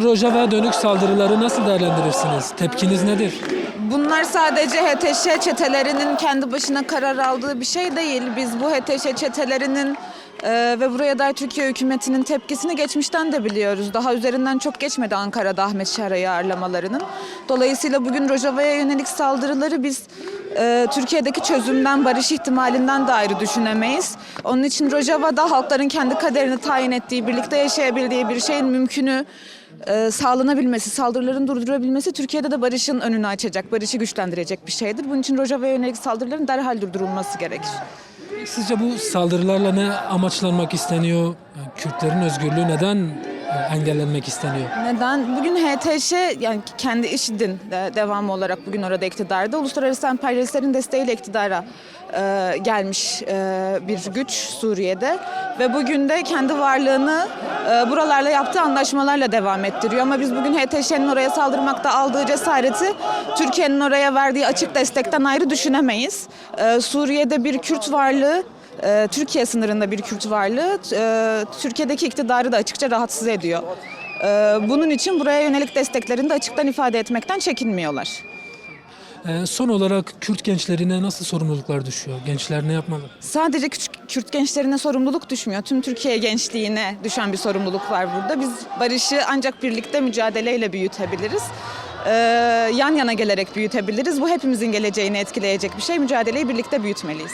Rojava'ya dönük saldırıları nasıl değerlendirirsiniz? Tepkiniz nedir? Bunlar sadece HTŞ çetelerinin kendi başına karar aldığı bir şey değil. Biz bu HTŞ çetelerinin ve buraya dair Türkiye hükümetinin tepkisini geçmişten de biliyoruz. Daha üzerinden çok geçmedi Ankara'da Ahmet Şara'yı ağırlamalarının. Dolayısıyla bugün Rojava'ya yönelik saldırıları biz Türkiye'deki çözümden, barış ihtimalinden de ayrı düşünemeyiz. Onun için Rojava'da halkların kendi kaderini tayin ettiği, birlikte yaşayabildiği bir şeyin mümkünü sağlanabilmesi, saldırıların durdurabilmesi Türkiye'de de barışın önünü açacak, barışı güçlendirecek bir şeydir. Bunun için Rojava'ya yönelik saldırıların derhal durdurulması gerekir. Sizce bu saldırılarla ne amaçlanmak isteniyor? Yani Kürtlerin özgürlüğü neden engellenmek isteniyor? Neden? Bugün HTŞ yani kendi IŞİD'in devamı olarak bugün orada iktidarda. Uluslararası emperyalistlerin desteğiyle iktidara gelmiş bir güç Suriye'de. Ve bugün de kendi varlığını buralarla yaptığı anlaşmalarla devam ettiriyor. Ama biz bugün HTŞ'nin oraya saldırmakta aldığı cesareti Türkiye'nin oraya verdiği açık destekten ayrı düşünemeyiz. Suriye'de bir Kürt varlığı, Türkiye sınırında bir Kürt varlığı Türkiye'deki iktidarı da açıkça rahatsız ediyor. Bunun için buraya yönelik desteklerini de açıktan ifade etmekten çekinmiyorlar. Son olarak Kürt gençlerine nasıl sorumluluklar düşüyor? Gençler ne yapmalı? Sadece Kürt gençlerine sorumluluk düşmüyor. Tüm Türkiye gençliğine düşen bir sorumluluk var burada. Biz barışı ancak birlikte mücadeleyle büyütebiliriz. Yan yana gelerek büyütebiliriz. Bu hepimizin geleceğini etkileyecek bir şey. Mücadeleyi birlikte büyütmeliyiz.